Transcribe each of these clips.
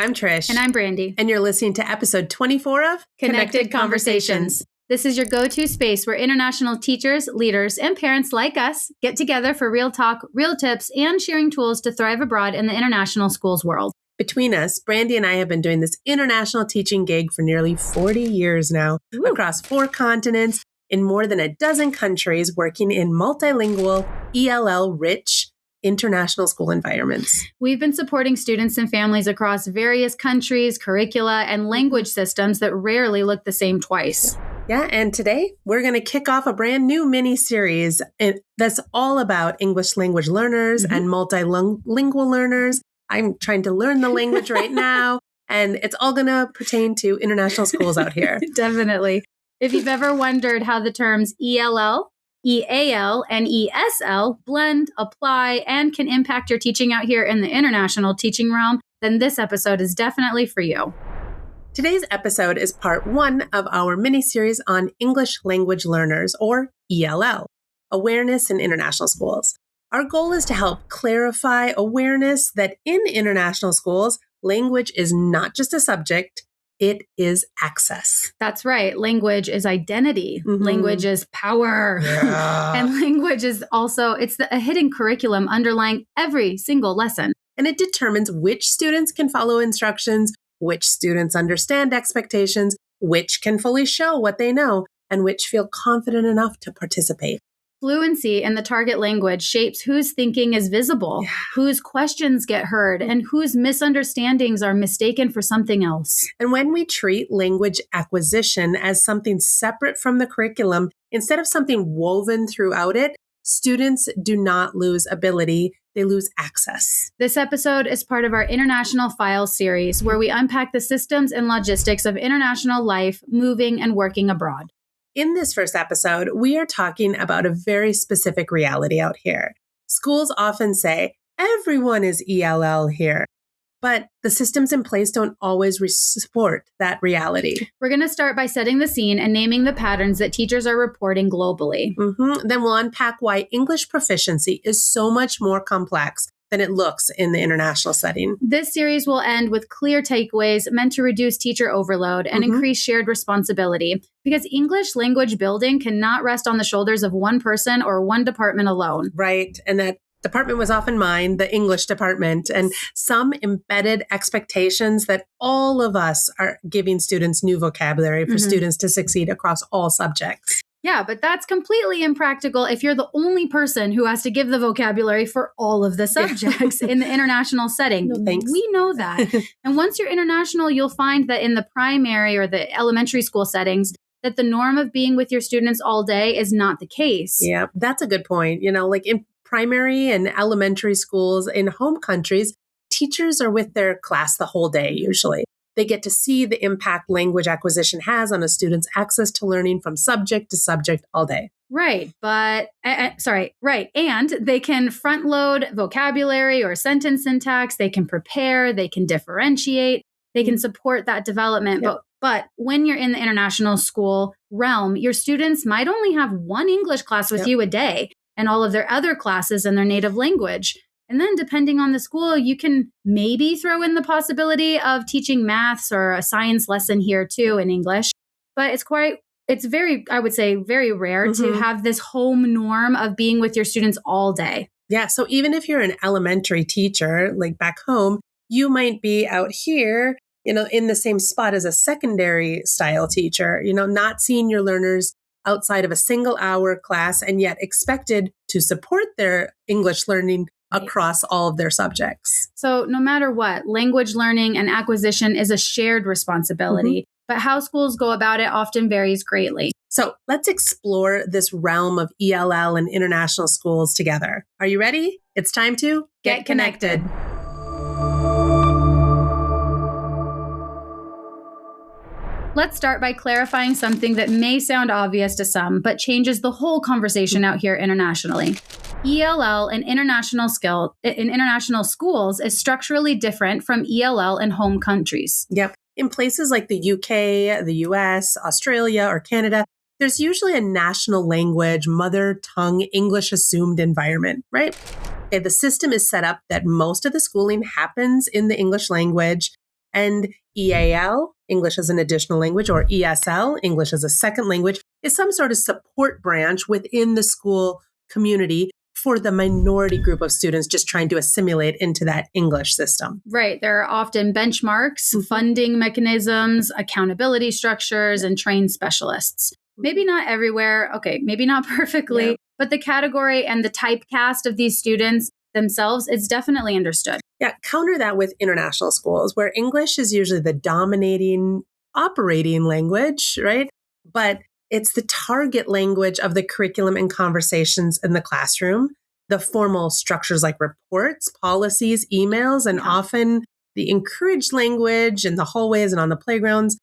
I'm Trish. And I'm Brandy. And you're listening to episode 24 of Connected Conversations. This is your go-to space where international teachers, leaders, and parents like us get together for real talk, real tips, and sharing tools to thrive abroad in the international schools world. Between us, Brandy and I have been doing this international teaching gig for nearly 40 years now, across 4 continents, in more than a dozen countries, working in multilingual, EAL-rich international school environments. We've been supporting students and families across various countries, curricula, and language systems that rarely look the same twice. Yeah, and today we're going to kick off a brand new mini-series that's all about English language learners and multilingual learners. I'm trying to learn the language right now, and it's all going to pertain to international schools out here. Definitely. If you've ever wondered how the terms ELL, EAL, and ESL blend, apply, and can impact your teaching out here in the international teaching realm, then this episode is definitely for you. Today's episode is part 1 of our mini-series on English language learners, or ELL, awareness in international schools. Our goal is to help clarify awareness that in international schools, language is not just a subject, it is access. That's right. Language is identity. Language is power. Yeah. And language is also, a hidden curriculum underlying every single lesson. And it determines which students can follow instructions, which students understand expectations, which can fully show what they know, and which feel confident enough to participate. Fluency in the target language shapes whose thinking is visible, whose questions get heard, and whose misunderstandings are mistaken for something else. And when we treat language acquisition as something separate from the curriculum, instead of something woven throughout it, students do not lose ability, they lose access. This episode is part of our International Files series, where we unpack the systems and logistics of international life, moving and working abroad. In this first episode, we are talking about a very specific reality out here. Schools often say, everyone is ELL here, but the systems in place don't always support that reality. We're going to start by setting the scene and naming the patterns that teachers are reporting globally. Then we'll unpack why English proficiency is so much more complex than it looks in the international setting. This series will end with clear takeaways meant to reduce teacher overload and increase shared responsibility, because English language building cannot rest on the shoulders of one person or one department alone. Right. And that department was often mine, the English department, and some embedded expectations that all of us are giving students new vocabulary for students to succeed across all subjects. Yeah, but that's completely impractical if you're the only person who has to give the vocabulary for all of the subjects in the international setting. No, thanks. We know that. And once you're international, you'll find that in the primary or the elementary school settings, that the norm of being with your students all day is not the case. Yeah, that's a good point. You know, like in primary and elementary schools in home countries, teachers are with their class the whole day usually. They get to see the impact language acquisition has on a student's access to learning from subject to subject all day. Right. But, right. And they can front load vocabulary or sentence syntax. They can prepare. They can differentiate. They can support that development. Yep. But when you're in the international school realm, your students might only have one English class with you a day and all of their other classes in their native language. And then depending on the school, you can maybe throw in the possibility of teaching maths or a science lesson here too in English. But it's very, I would say, very rare to have this home norm of being with your students all day. Yeah. So even if you're an elementary teacher, like back home, you might be out here, you know, in the same spot as a secondary style teacher, you know, not seeing your learners outside of a single hour class and yet expected to support their English learning across all of their subjects. So no matter what, language learning and acquisition is a shared responsibility, but how schools go about it often varies greatly. So let's explore this realm of ELL and international schools together. Are you ready? It's time to get connected. Let's start by clarifying something that may sound obvious to some, but changes the whole conversation out here internationally. ELL in international schools is structurally different from ELL in home countries. Yep. In places like the UK, the US, Australia, or Canada, there's usually a national language, mother tongue, English assumed environment, right? Okay, the system is set up that most of the schooling happens in the English language. And EAL, English as an additional language, or ESL, English as a second language, is some sort of support branch within the school community for the minority group of students just trying to assimilate into that English system. Right. There are often benchmarks, funding mechanisms, accountability structures, and trained specialists. Maybe not everywhere. Okay, maybe not perfectly, but the category and the typecast of these students themselves is definitely understood. Yeah, counter that with international schools where English is usually the dominating operating language, right? But it's the target language of the curriculum and conversations in the classroom. The formal structures like reports, policies, emails, and often the encouraged language in the hallways and on the playgrounds.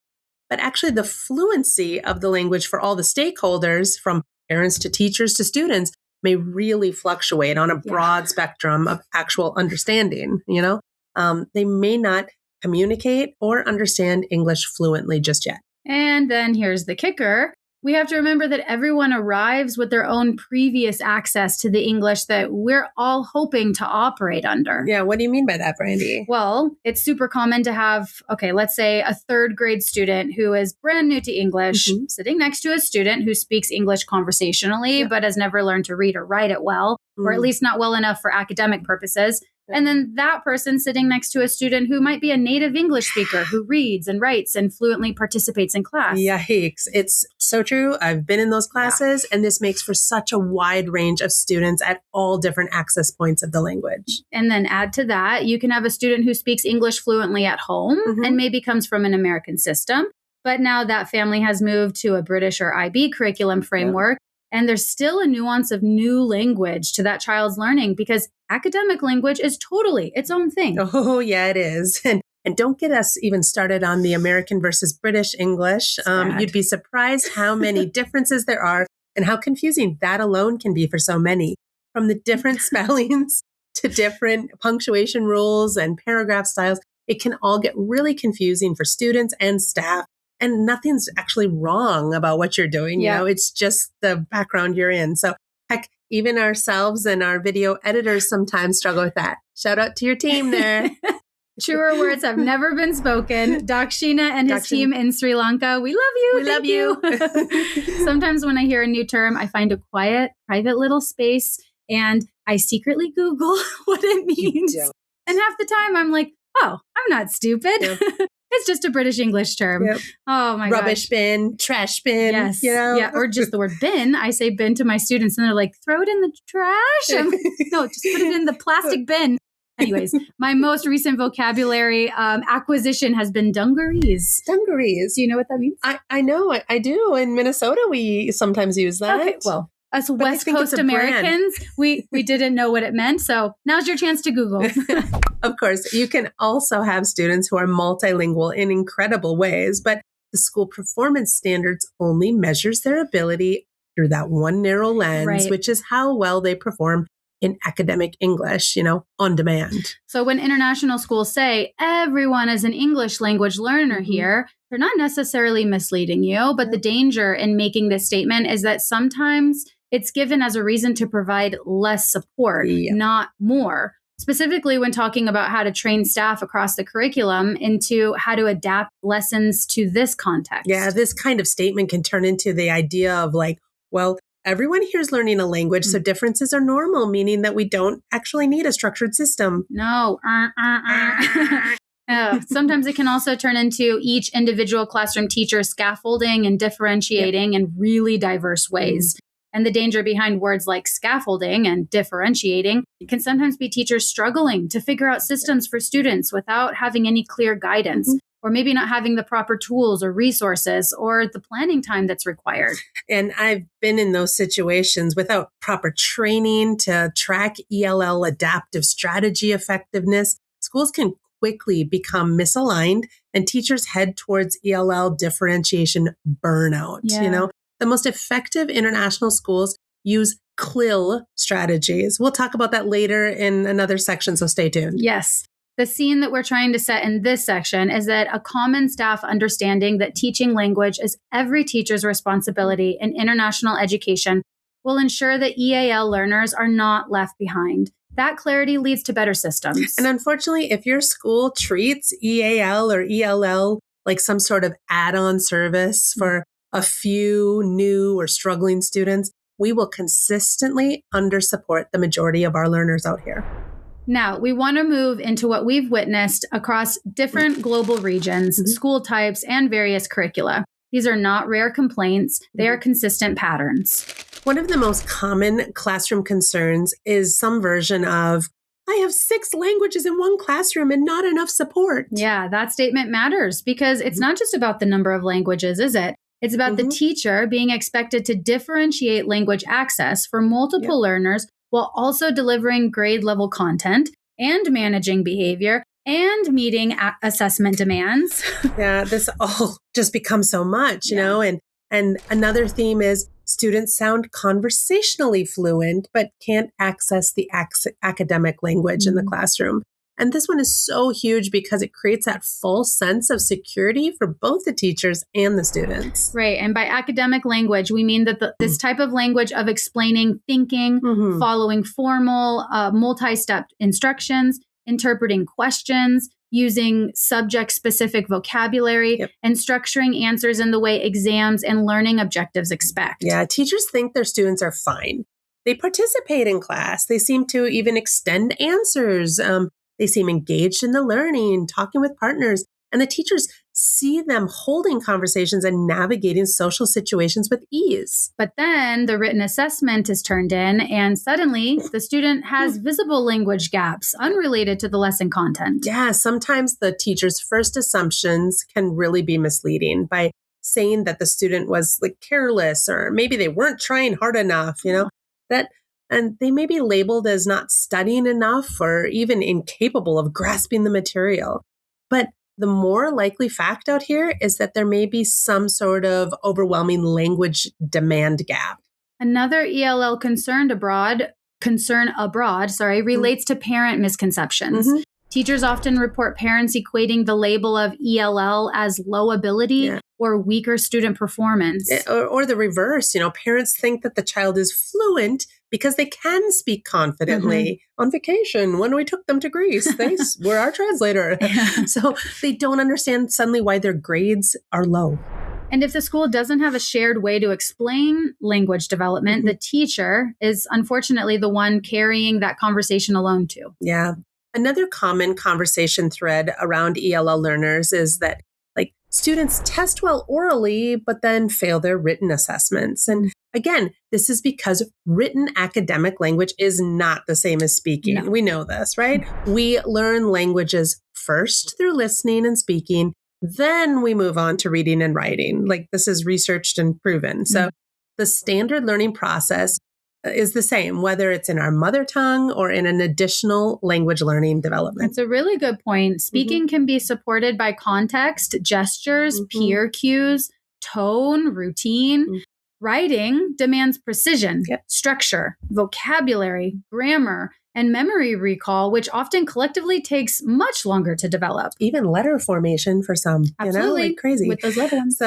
But actually the fluency of the language for all the stakeholders, from parents to teachers to students, may really fluctuate on a broad spectrum of actual understanding. They may not communicate or understand English fluently just yet. And then here's the kicker. We have to remember that everyone arrives with their own previous access to the English that we're all hoping to operate under. Yeah, what do you mean by that, Brandy? Well, it's super common to have, let's say a third grade student who is brand new to English, sitting next to a student who speaks English conversationally, but has never learned to read or write it well, or at least not well enough for academic purposes. And then that person sitting next to a student who might be a native English speaker who reads and writes and fluently participates in class. Yikes. It's so true. I've been in those classes, and this makes for such a wide range of students at all different access points of the language. And then add to that, you can have a student who speaks English fluently at home and maybe comes from an American system. But now that family has moved to a British or IB curriculum framework. And there's still a nuance of new language to that child's learning because academic language is totally its own thing. Oh, yeah, it is. And don't get us even started on the American versus British English. You'd be surprised how many differences there are and how confusing that alone can be for so many. From the different spellings to different punctuation rules and paragraph styles, it can all get really confusing for students and staff. And nothing's actually wrong about what you're doing. It's just the background you're in. So heck, even ourselves and our video editors sometimes struggle with that. Shout out to your team there. Truer words have never been spoken. Dakshina and his team in Sri Lanka, we love you. We love you. Sometimes when I hear a new term, I find a quiet, private little space and I secretly Google what it means. And half the time I'm like, oh, I'm not stupid. Yep. It's just a British English term. Yep. Oh my god. Rubbish bin, trash bin. Yes. Yeah. Or just the word bin. I say bin to my students and they're like, throw it in the trash. I'm like, no, just put it in the plastic bin. Anyways, my most recent vocabulary acquisition has been dungarees. Dungarees. Do you know what that means? I know. I do. In Minnesota, we sometimes use that. Okay, well, us West Coast Americans, we didn't know what it meant. So now's your chance to Google. Of course, you can also have students who are multilingual in incredible ways, but the school performance standards only measures their ability through that one narrow lens, which is how well they perform in academic English, on demand. So when international schools say everyone is an English language learner here, they're not necessarily misleading you, but the danger in making this statement is that sometimes it's given as a reason to provide less support, not more. Specifically when talking about how to train staff across the curriculum into how to adapt lessons to this context. Yeah, this kind of statement can turn into the idea of like, well, everyone here is learning a language, so differences are normal, meaning that we don't actually need a structured system. No. Sometimes it can also turn into each individual classroom teacher scaffolding and differentiating in really diverse ways. And the danger behind words like scaffolding and differentiating can sometimes be teachers struggling to figure out systems for students without having any clear guidance, or maybe not having the proper tools or resources or the planning time that's required. And I've been in those situations without proper training to track ELL adaptive strategy effectiveness. Schools can quickly become misaligned and teachers head towards ELL differentiation burnout. The most effective international schools use CLIL strategies. We'll talk about that later in another section, so stay tuned. Yes. The scene that we're trying to set in this section is that a common staff understanding that teaching language is every teacher's responsibility in international education will ensure that EAL learners are not left behind. That clarity leads to better systems. And unfortunately, if your school treats EAL or ELL like some sort of add-on service for a few new or struggling students, we will consistently undersupport the majority of our learners out here. Now, we want to move into what we've witnessed across different global regions, school types, and various curricula. These are not rare complaints. They are consistent patterns. One of the most common classroom concerns is some version of, I have 6 languages in one classroom and not enough support. Yeah, that statement matters because it's not just about the number of languages, is it? It's about the teacher being expected to differentiate language access for multiple learners while also delivering grade level content and managing behavior and meeting assessment demands. Yeah, this all just becomes so much, you know, and another theme is students sound conversationally fluent, but can't access the academic language in the classroom. And this one is so huge because it creates that false sense of security for both the teachers and the students. Right. And by academic language, we mean that this type of language of explaining thinking, following formal, multi-step instructions, interpreting questions, using subject-specific vocabulary, and structuring answers in the way exams and learning objectives expect. Yeah, teachers think their students are fine. They participate in class. They seem to even extend answers. They seem engaged in the learning, talking with partners, and the teachers see them holding conversations and navigating social situations with ease. But then the written assessment is turned in, and suddenly the student has visible language gaps unrelated to the lesson content. Yeah, sometimes the teacher's first assumptions can really be misleading by saying that the student was like careless or maybe they weren't trying hard enough, you know, and they may be labeled as not studying enough or even incapable of grasping the material. But the more likely fact out here is that there may be some sort of overwhelming language demand gap. Another ELL concern abroad, relates to parent misconceptions. Teachers often report parents equating the label of ELL as low ability or weaker student performance. Or the reverse, you know, parents think that the child is fluent because they can speak confidently. On vacation, when we took them to Greece, they were our translator. So they don't understand suddenly why their grades are low. And if the school doesn't have a shared way to explain language development, the teacher is unfortunately the one carrying that conversation alone too. Yeah. Another common conversation thread around ELL learners is that students test well orally, but then fail their written assessments. And again, this is because written academic language is not the same as speaking. No. We know this, right? We learn languages first through listening and speaking. Then we move on to reading and writing. This is researched and proven. So the standard learning process is the same, whether it's in our mother tongue or in an additional language learning development. That's a really good point. Speaking can be supported by context, gestures, peer cues, tone, routine. Writing demands precision, structure, vocabulary, grammar, and memory recall, which often collectively takes much longer to develop. Even letter formation for some, Absolutely. Crazy. With those little ones.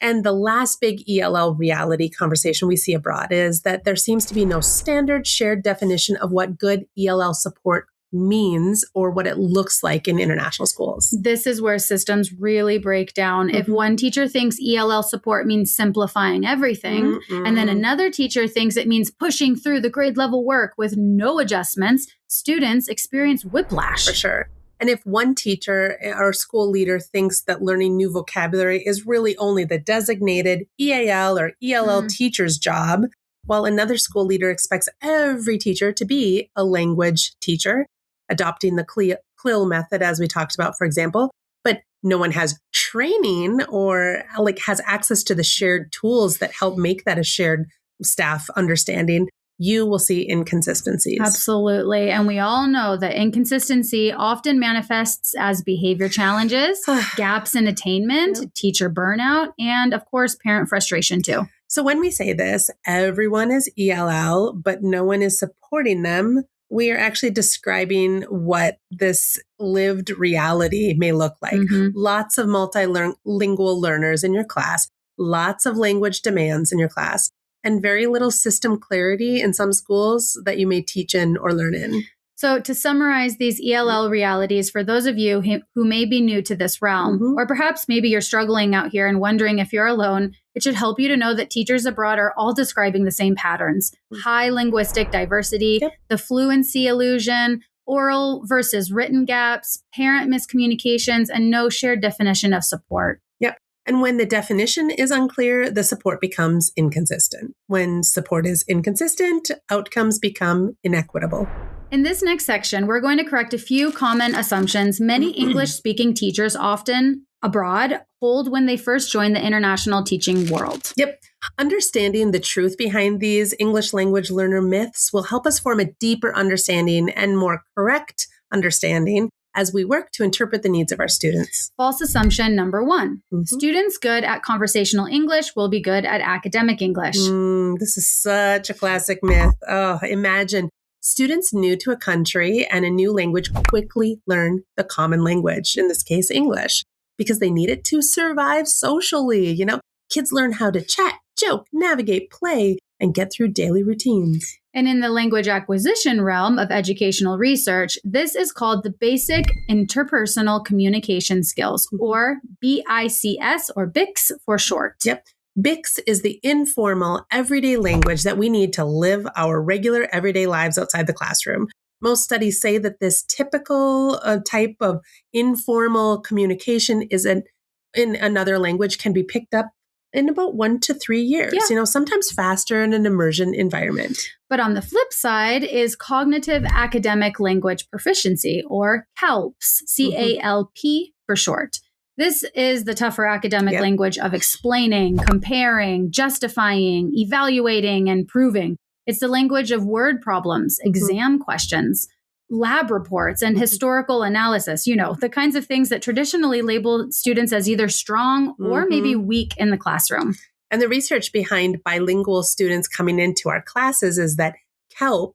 And the last big ELL reality conversation we see abroad is that there seems to be no standard shared definition of what good ELL support means or what it looks like in international schools. This is where systems really break down. If one teacher thinks ELL support means simplifying everything, and then another teacher thinks it means pushing through the grade level work with no adjustments, students experience whiplash. For sure. And if one teacher or school leader thinks that learning new vocabulary is really only the designated EAL or ELL teacher's job, while another school leader expects every teacher to be a language teacher, adopting the CLIL method, as we talked about, for example, but no one has training or has access to the shared tools that help make that a shared staff understanding, you will see inconsistencies. Absolutely. And we all know that inconsistency often manifests as behavior challenges, gaps in attainment, teacher burnout, and of course, parent frustration too. So when we say this, everyone is ELL, but no one is supporting them, we are actually describing what this lived reality may look like. Lots of multilingual learners in your class, lots of language demands in your class, and very little system clarity in some schools that you may teach in or learn in. So to summarize these ELL realities for those of you who may be new to this realm, or perhaps maybe you're struggling out here and wondering if you're alone, it should help you to know that teachers abroad are all describing the same patterns: high linguistic diversity, the fluency illusion, oral versus written gaps, parent miscommunications, and no shared definition of support. Yep. And when the definition is unclear, the support becomes inconsistent. When support is inconsistent, outcomes become inequitable. In this next section, we're going to correct a few common assumptions many English-speaking teachers, often abroad, hold when they first join the international teaching world. Yep. Understanding the truth behind these English language learner myths will help us form a deeper understanding and more correct understanding as we work to interpret the needs of our students. False assumption number 1. Students good at conversational English will be good at academic English. This is such a classic myth. Oh, imagine students new to a country and a new language quickly learn the common language, in this case, English, because they need it to survive socially. You know, kids learn how to chat, joke, navigate, play, and get through daily routines. And in the language acquisition realm of educational research, this is called the basic interpersonal communication skills, or BICS, or BICS for short. Yep. BICS is the informal, everyday language that we need to live our regular, everyday lives outside the classroom. Most studies say that this typical type of informal communication in another language can be picked up in about 1 to 3 years, sometimes faster in an immersion environment. But on the flip side is cognitive academic language proficiency, or CALPS, CALP for short. This is the tougher academic language of explaining, comparing, justifying, evaluating, and proving. It's the language of word problems, exam questions, lab reports, and historical analysis, the kinds of things that traditionally label students as either strong or maybe weak in the classroom. And the research behind bilingual students coming into our classes is that CALP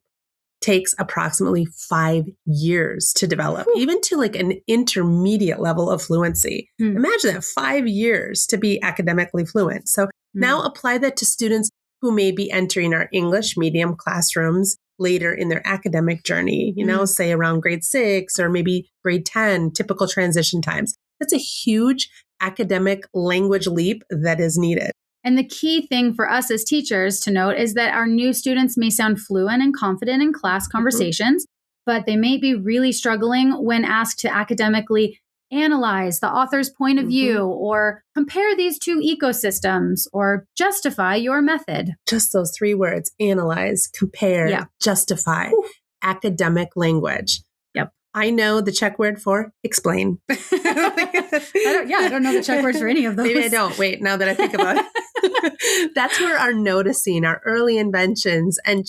takes approximately 5 years to develop, even to like an intermediate level of fluency. Imagine that, 5 years to be academically fluent. So now apply that to students who may be entering our English medium classrooms later in their academic journey, say around grade 6 or maybe grade 10, typical transition times. That's a huge academic language leap that is needed. And the key thing for us as teachers to note is that our new students may sound fluent and confident in class conversations, but they may be really struggling when asked to academically analyze the author's point of view, or compare these two ecosystems, or justify your method. Just those 3 words: analyze, compare, justify. Academic language. Yep. I know the Czech word for explain. I don't know the Czech words for any of those. Maybe I don't. Wait, now that I think about it. That's where our noticing, our early inventions, and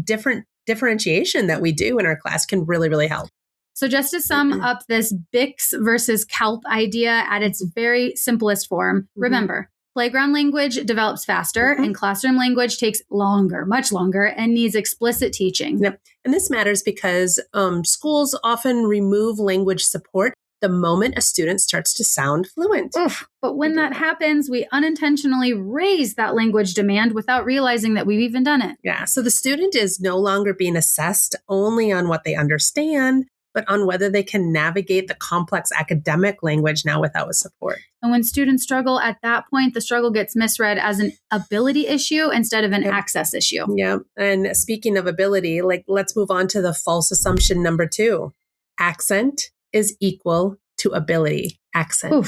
different differentiation that we do in our class can really, really help. So just to sum up this BICS versus CALP idea at its very simplest form, remember, playground language develops faster and classroom language takes longer, much longer, and needs explicit teaching. Yep. And this matters because schools often remove language support the moment a student starts to sound fluent. But when that happens, we unintentionally raise that language demand without realizing that we've even done it. Yeah. So the student is no longer being assessed only on what they understand, but on whether they can navigate the complex academic language now without support. And when students struggle at that point, the struggle gets misread as an ability issue instead of an access issue. Yeah. And speaking of ability, let's move on to the false assumption number 2. Accent is equal to ability. Accent.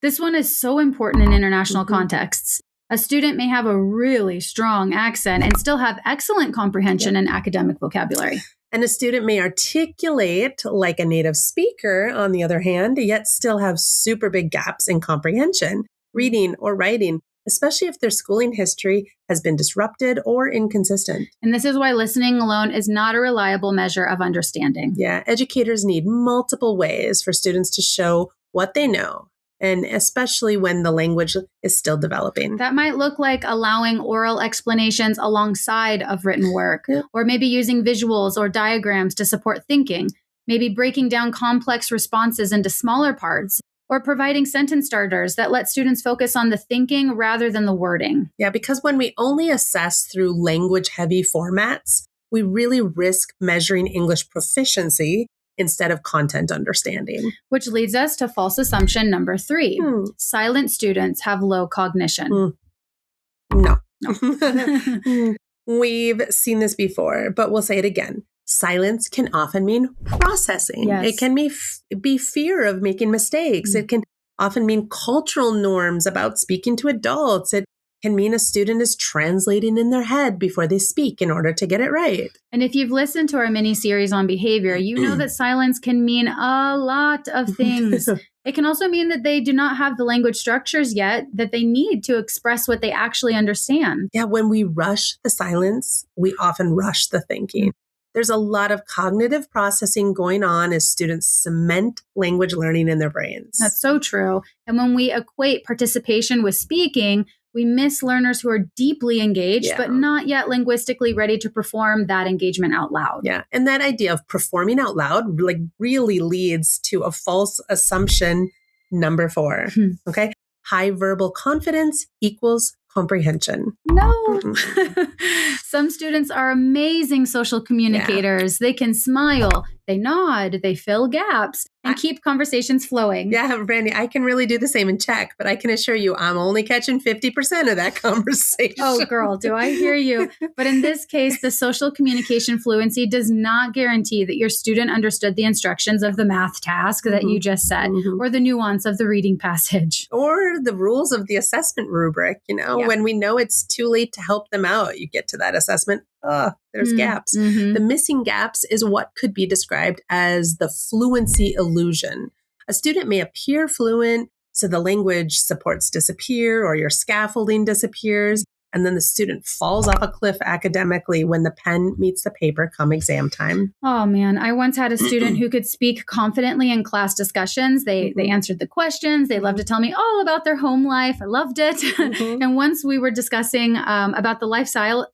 This one is so important in international contexts. A student may have a really strong accent and still have excellent comprehension and academic vocabulary. And a student may articulate like a native speaker, on the other hand, yet still have super big gaps in comprehension, reading or writing, especially if their schooling history has been disrupted or inconsistent. And this is why listening alone is not a reliable measure of understanding. Yeah, educators need multiple ways for students to show what they know, and especially when the language is still developing. That might look like allowing oral explanations alongside of written work, or maybe using visuals or diagrams to support thinking, maybe breaking down complex responses into smaller parts, or providing sentence starters that let students focus on the thinking rather than the wording. Yeah, because when we only assess through language-heavy formats, we really risk measuring English proficiency instead of content understanding. Which leads us to false assumption number 3. Silent students have low cognition. No. We've seen this before, but we'll say it again. Silence can often mean processing. Yes. It can be fear of making mistakes. It can often mean cultural norms about speaking to adults. It can mean a student is translating in their head before they speak in order to get it right. And if you've listened to our mini series on behavior, you know that silence can mean a lot of things. It can also mean that they do not have the language structures yet that they need to express what they actually understand. Yeah, when we rush the silence, we often rush the thinking. There's a lot of cognitive processing going on as students cement language learning in their brains. That's so true. And when we equate participation with speaking, we miss learners who are deeply engaged, but not yet linguistically ready to perform that engagement out loud. Yeah. And that idea of performing out loud really leads to a false assumption number 4. Okay. High verbal confidence equals comprehension. No. Some students are amazing social communicators. They can smile, they nod, they fill gaps, and keep conversations flowing. Yeah, Brandy, I can really do the same in Czech, but I can assure you I'm only catching 50% of that conversation. Oh, girl, do I hear you? But in this case, the social communication fluency does not guarantee that your student understood the instructions of the math task that you just said, or the nuance of the reading passage. Or the rules of the assessment rubric. When we know it's too late to help them out, you get to that assessment, there's gaps. The missing gaps is what could be described as the fluency illusion. A student may appear fluent, so the language supports disappear or your scaffolding disappears, and then the student falls off a cliff academically when the pen meets the paper come exam time. Oh, man. I once had a student who could speak confidently in class discussions. They answered the questions. They loved to tell me all about their home life. I loved it. And once we were discussing about the lifestyle of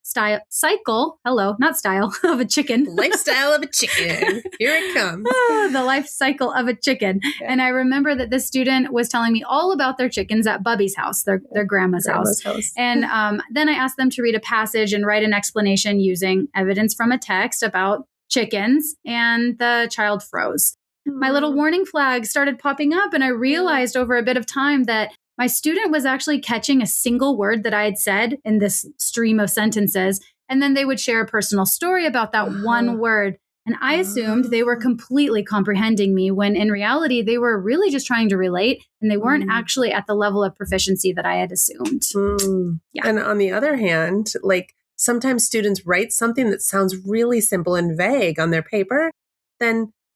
a chicken. Lifestyle of a chicken. Here it comes. The life cycle of a chicken. Okay. And I remember that this student was telling me all about their chickens at Bubby's house, their grandma's house. And then I asked them to read a passage and write an explanation using evidence from a text about chickens, and the child froze. My little warning flag started popping up, and I realized over a bit of time that my student was actually catching a single word that I had said in this stream of sentences, and then they would share a personal story about that one word. And I assumed they were completely comprehending me when in reality, they were really just trying to relate, and they weren't actually at the level of proficiency that I had assumed. Yeah. And on the other hand, sometimes students write something that sounds really simple and vague on their paper,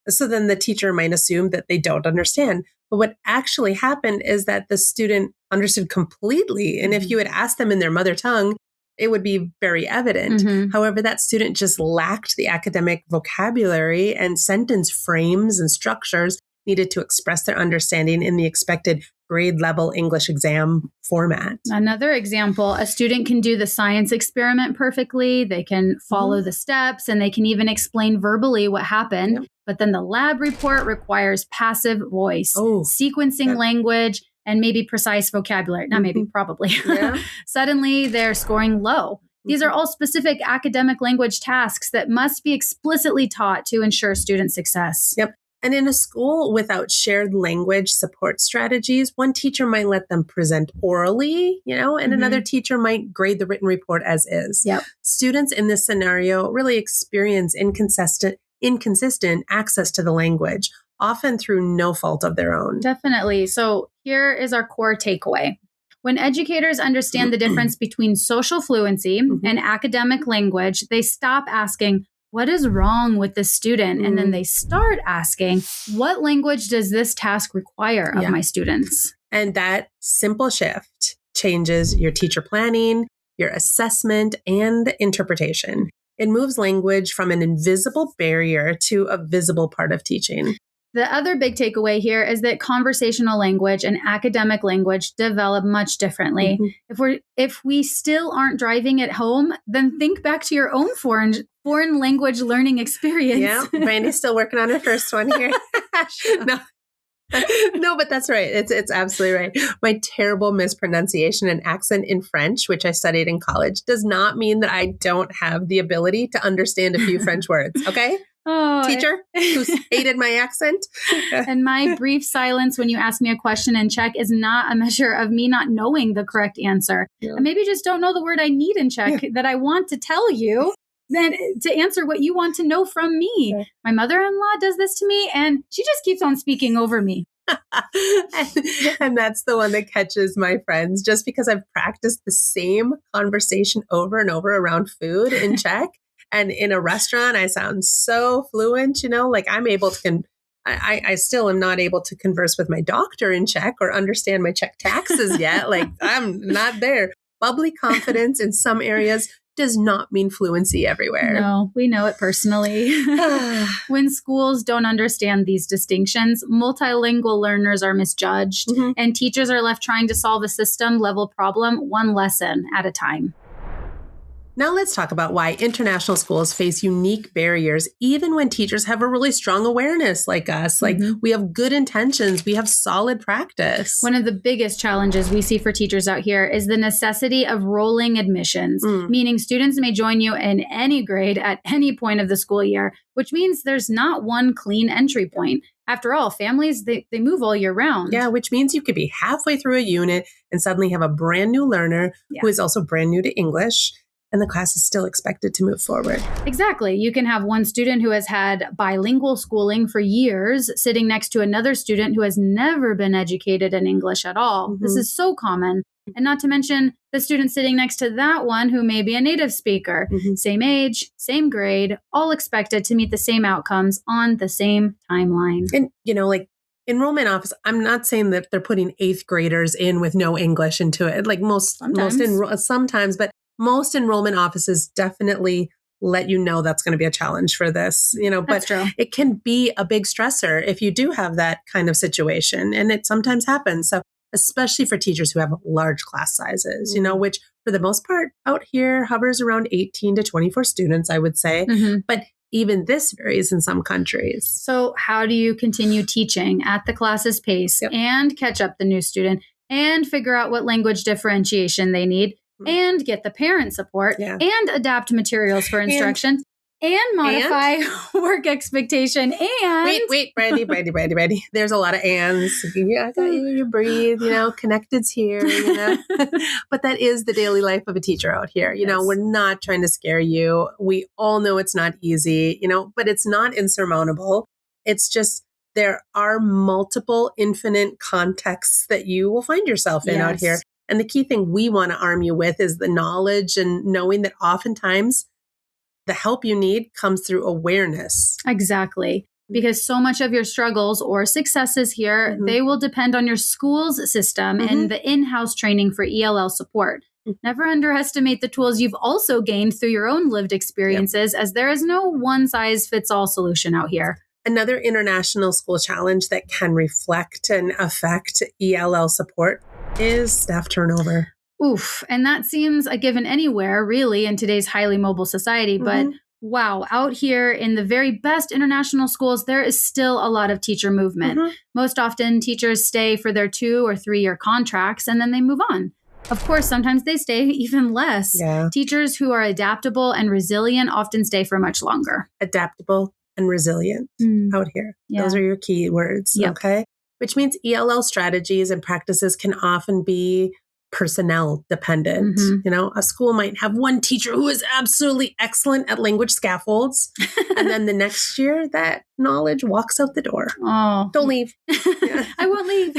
so then the teacher might assume that they don't understand. But what actually happened is that the student understood completely. And if you had asked them in their mother tongue, it would be very evident. However, that student just lacked the academic vocabulary and sentence frames and structures needed to express their understanding in the expected grade level English exam format. Another example, a student can do the science experiment perfectly. They can follow the steps, and they can even explain verbally what happened. But then the lab report requires passive voice, sequencing language, and maybe precise vocabulary. Not maybe, probably. Suddenly, they're scoring low. These are all specific academic language tasks that must be explicitly taught to ensure student success. Yep. And in a school without shared language support strategies, one teacher might let them present orally, and another teacher might grade the written report as is. Students in this scenario really experience inconsistent access to the language, often through no fault of their own. Definitely. So here is our core takeaway. When educators understand the difference between social fluency and academic language, they stop asking, what is wrong with the student? And then they start asking, what language does this task require of my students? And that simple shift changes your teacher planning, your assessment, and interpretation. It moves language from an invisible barrier to a visible part of teaching. The other big takeaway here is that conversational language and academic language develop much differently. If we still aren't driving it home, then think back to your own foreign language learning experience. Yeah, Brandy's still working on her first one here. No. No, but that's right. It's absolutely right. My terrible mispronunciation and accent in French, which I studied in college, does not mean that I don't have the ability to understand a few French words. Okay? Oh, Teacher who hated my accent. And my brief silence when you ask me a question in Czech is not a measure of me not knowing the correct answer. Yeah. I maybe just don't know the word I need in Czech that I want to tell you then to answer what you want to know from me. Yeah. My mother-in-law does this to me and she just keeps on speaking over me. And that's the one that catches my friends just because I've practiced the same conversation over and over around food in Czech. And in a restaurant, I sound so fluent, like I'm able to, I still am not able to converse with my doctor in Czech or understand my Czech taxes yet. Like I'm not there. Bubbly confidence in some areas does not mean fluency everywhere. No, we know it personally. When schools don't understand these distinctions, multilingual learners are misjudged, and teachers are left trying to solve a system level problem one lesson at a time. Now let's talk about why international schools face unique barriers, even when teachers have a really strong awareness like us. Like we have good intentions, we have solid practice. One of the biggest challenges we see for teachers out here is the necessity of rolling admissions, meaning students may join you in any grade at any point of the school year, which means there's not one clean entry point. After all, families, they move all year round. Yeah, which means you could be halfway through a unit and suddenly have a brand new learner who is also brand new to English. And the class is still expected to move forward. Exactly. You can have one student who has had bilingual schooling for years sitting next to another student who has never been educated in English at all. This is so common. And not to mention the student sitting next to that one who may be a native speaker. Same age, same grade, all expected to meet the same outcomes on the same timeline. And, like enrollment office, I'm not saying that they're putting 8th graders in with no English into it. Like sometimes, but most enrollment offices definitely let you know that's going to be a challenge for this, but it can be a big stressor if you do have that kind of situation. And it sometimes happens. So especially for teachers who have large class sizes, which for the most part out here hovers around 18 to 24 students, I would say. But even this varies in some countries. So how do you continue teaching at the class's pace and catch up the new student and figure out what language differentiation they need? And get the parent support and adapt materials for instruction and modify work expectation and... Wait, Brandy. There's a lot of ands. I got you breathe, connected's here, But that is the daily life of a teacher out here. We're not trying to scare you. We all know it's not easy, but it's not insurmountable. It's just there are multiple infinite contexts that you will find yourself in out here. And the key thing we want to arm you with is the knowledge and knowing that oftentimes the help you need comes through awareness. Exactly. Because so much of your struggles or successes here, they will depend on your school's system and the in-house training for ELL support. Never underestimate the tools you've also gained through your own lived experiences, as there is no one-size-fits-all solution out here. Another international school challenge that can reflect and affect ELL support is staff turnover. Oof. And that seems a given anywhere, really, in today's highly mobile society. But wow, out here in the very best international schools, there is still a lot of teacher movement. Most often, teachers stay for their 2 or 3 year contracts and then they move on. Of course, sometimes they stay even less. Teachers who are adaptable and resilient often stay for much longer. Adaptable and resilient out here. Those are your key words. Okay. Which means ELL strategies and practices can often be personnel dependent. A school might have one teacher who is absolutely excellent at language scaffolds. And then the next year, that knowledge walks out the door. Oh, don't leave. I won't leave.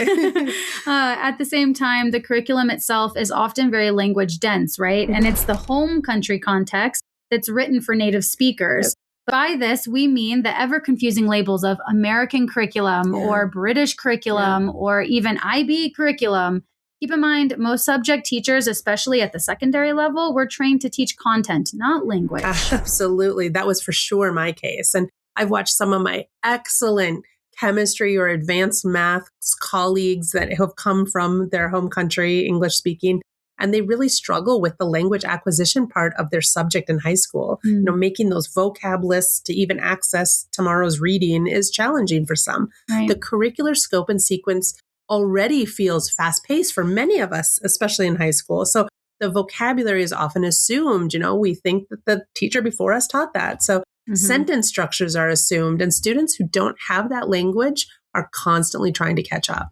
At the same time, the curriculum itself is often very language dense, right? And it's the home country context that's written for native speakers. By this, we mean the ever-confusing labels of American curriculum or British curriculum or even IB curriculum. Keep in mind, most subject teachers, especially at the secondary level, were trained to teach content, not language. Absolutely. That was for sure my case. And I've watched some of my excellent chemistry or advanced maths colleagues that have come from their home country, English speaking, and they really struggle with the language acquisition part of their subject in high school. Making those vocab lists to even access tomorrow's reading is challenging for some. Right. The curricular scope and sequence already feels fast-paced for many of us, especially in high school. So the vocabulary is often assumed. We think that the teacher before us taught that. So sentence structures are assumed, and students who don't have that language are constantly trying to catch up.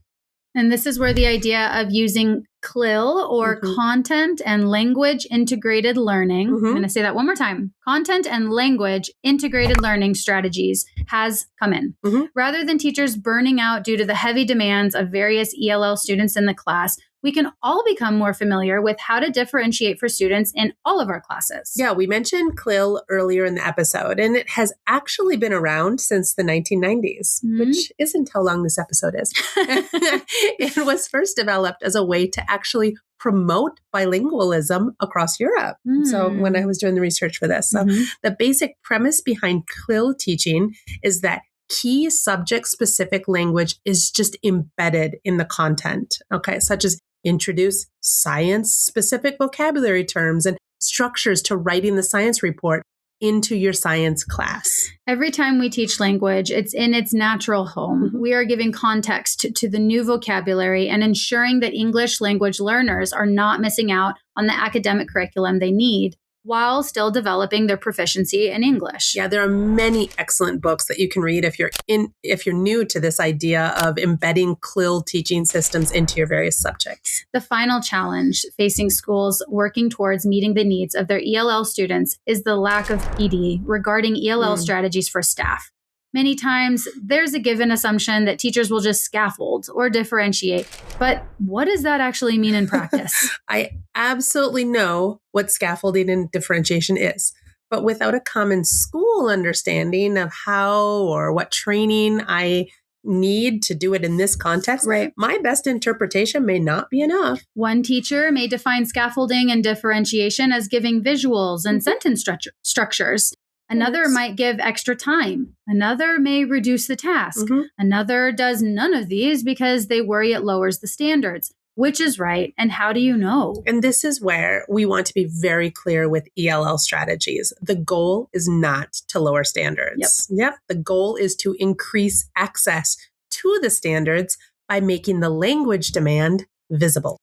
And this is where the idea of using CLIL or content and language integrated learning, I'm going to say that one more time, content and language integrated learning strategies has come in. Rather than teachers burning out due to the heavy demands of various ELL students in the class, we can all become more familiar with how to differentiate for students in all of our classes. Yeah, we mentioned CLIL earlier in the episode, and it has actually been around since the 1990s, which isn't how long this episode is. It was first developed as a way to actually promote bilingualism across Europe. So when I was doing the research for this, so the basic premise behind CLIL teaching is that key subject-specific language is just embedded in the content, such as introduce science-specific vocabulary terms and structures to writing the science report into your science class. Every time we teach language, it's in its natural home. We are giving context to the new vocabulary and ensuring that English language learners are not missing out on the academic curriculum they need while still developing their proficiency in English. Yeah, there are many excellent books that you can read if you're new to this idea of embedding CLIL teaching systems into your various subjects. The final challenge facing schools working towards meeting the needs of their ELL students is the lack of PD regarding ELL strategies for staff. Many times, there's a given assumption that teachers will just scaffold or differentiate. But what does that actually mean in practice? I absolutely know what scaffolding and differentiation is. But without a common school understanding of how or what training I need to do it in this context, my best interpretation may not be enough. One teacher may define scaffolding and differentiation as giving visuals and sentence structures. Another might give extra time. Another may reduce the task. Another does none of these because they worry it lowers the standards. Which is right, and how do you know? And this is where we want to be very clear with ELL strategies. The goal is not to lower standards. The goal is to increase access to the standards by making the language demand visible.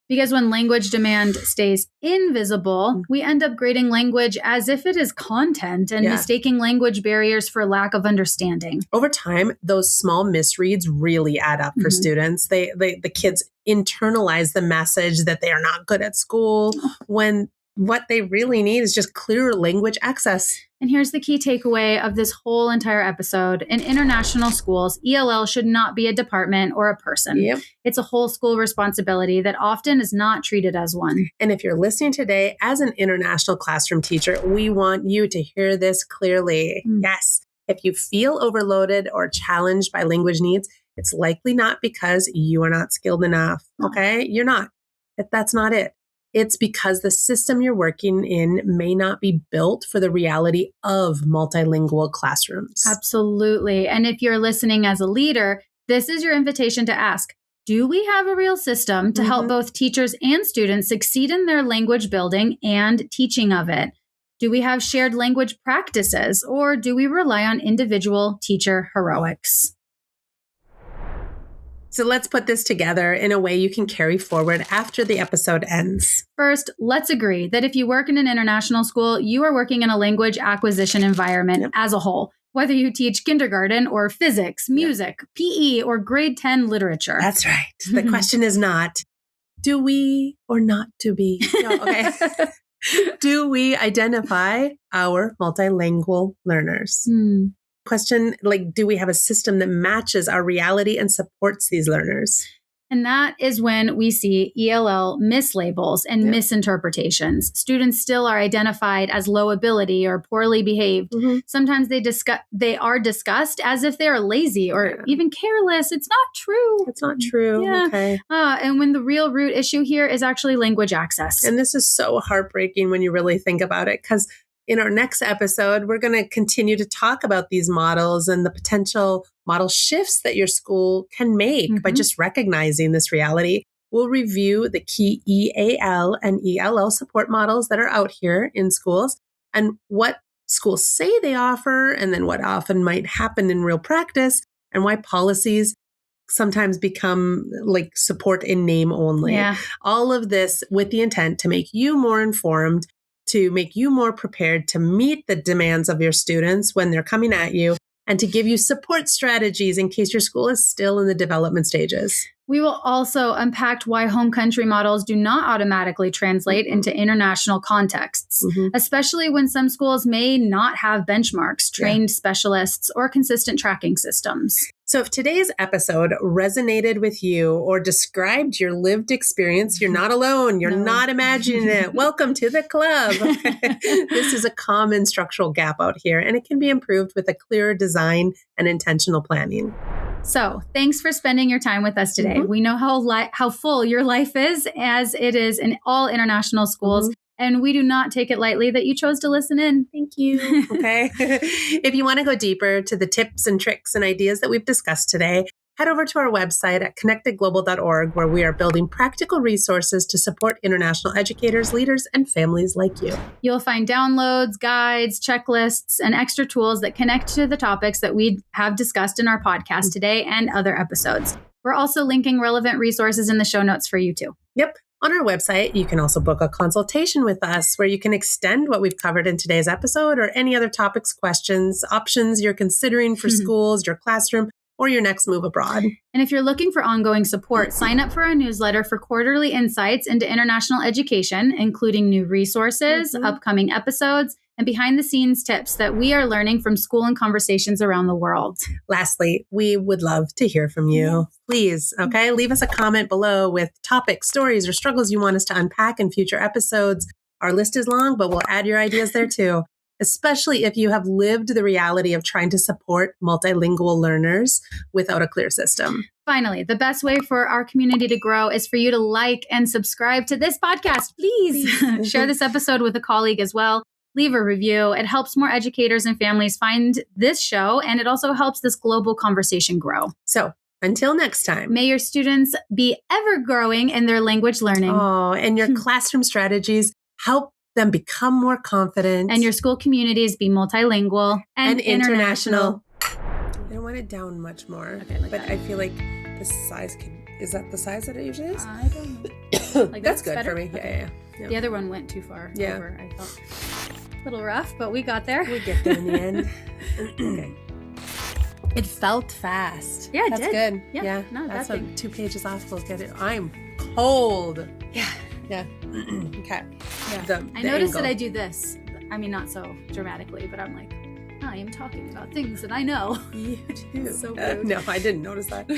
Because when language demand stays invisible, we end up grading language as if it is content and mistaking language barriers for lack of understanding. Over time, those small misreads really add up for students. The kids internalize the message that they are not good at school when what they really need is just clear language access. And here's the key takeaway of this whole entire episode. In international schools, ELL should not be a department or a person. It's a whole school responsibility that often is not treated as one. And if you're listening today as an international classroom teacher, we want you to hear this clearly. Yes, if you feel overloaded or challenged by language needs, it's likely not because you are not skilled enough. You're not. That's not it. It's because the system you're working in may not be built for the reality of multilingual classrooms. Absolutely. And if you're listening as a leader, this is your invitation to ask, do we have a real system to help both teachers and students succeed in their language building and teaching of it? Do we have shared language practices, or do we rely on individual teacher heroics? So let's put this together in a way you can carry forward after the episode ends. First, let's agree that if you work in an international school, you are working in a language acquisition environment as a whole, whether you teach kindergarten or physics, music, PE, or grade 10 literature. That's right. The question is not, do we or not to be? No, do we identify our multilingual learners? Question, do we have a system that matches our reality and supports these learners? And that is when we see ELL mislabels and misinterpretations. Students still are identified as low ability or poorly behaved. Sometimes they are discussed as if they are lazy or even careless. It's not true. It's not true. And when the real root issue here is actually language access. And this is so heartbreaking when you really think about it, because in our next episode, we're going to continue to talk about these models and the potential model shifts that your school can make by just recognizing this reality We'll review the key EAL and ELL support models that are out here in schools and what schools say they offer, and then what often might happen in real practice, and why policies sometimes become like support in name only. Yeah. All of this with the intent to make you more informed, to make you more prepared to meet the demands of your students when they're coming at you, and to give you support strategies in case your school is still in the development stages. We will also unpack why home country models do not automatically translate into international contexts, especially when some schools may not have benchmarks, trained specialists, or consistent tracking systems. So if today's episode resonated with you or described your lived experience, you're not alone. You're not imagining it. Welcome to the club. This is a common structural gap out here, and it can be improved with a clearer design and intentional planning. So thanks for spending your time with us today. We know how full your life is, as it is in all international schools. And we do not take it lightly that you chose to listen in. Thank you. Okay. If you want to go deeper to the tips and tricks and ideas that we've discussed today, head over to our website at connectedglobal.org, where we are building practical resources to support international educators, leaders, and families like you. You'll find downloads, guides, checklists, and extra tools that connect to the topics that we have discussed in our podcast today and other episodes. We're also linking relevant resources in the show notes for you too. Yep. On our website, you can also book a consultation with us where you can extend what we've covered in today's episode or any other topics, questions, options you're considering for schools, your classroom, or your next move abroad. And if you're looking for ongoing support, sign up for our newsletter for quarterly insights into international education, including new resources, upcoming episodes, and behind-the-scenes tips that we are learning from school and conversations around the world. Lastly, we would love to hear from you. Please, leave us a comment below with topics, stories, or struggles you want us to unpack in future episodes. Our list is long, but we'll add your ideas there too, especially if you have lived the reality of trying to support multilingual learners without a clear system. Finally, the best way for our community to grow is for you to like and subscribe to this podcast. Please share this episode with a colleague as well. Leave a review. It helps more educators and families find this show, and it also helps this global conversation grow. So until next time, may your students be ever growing in their language learning. Oh, and your classroom strategies help them become more confident. And your school communities be multilingual and international. I don't want it down much more, but I feel like the size is that the size that it usually is? I don't know. Like that's good better? For me. Okay. Yeah. The other one went too far over, I felt. A little rough, but we got there. We get there in the end. Okay. It felt fast. Yeah, it that's did. Good. Yeah. That's what 2 pages off. We'll get it. I'm cold. Yeah. Okay. Yeah. I noticed that I do this. I mean, not so dramatically, but I'm like, I am talking about things that I know. You do. So rude. No, I didn't notice that.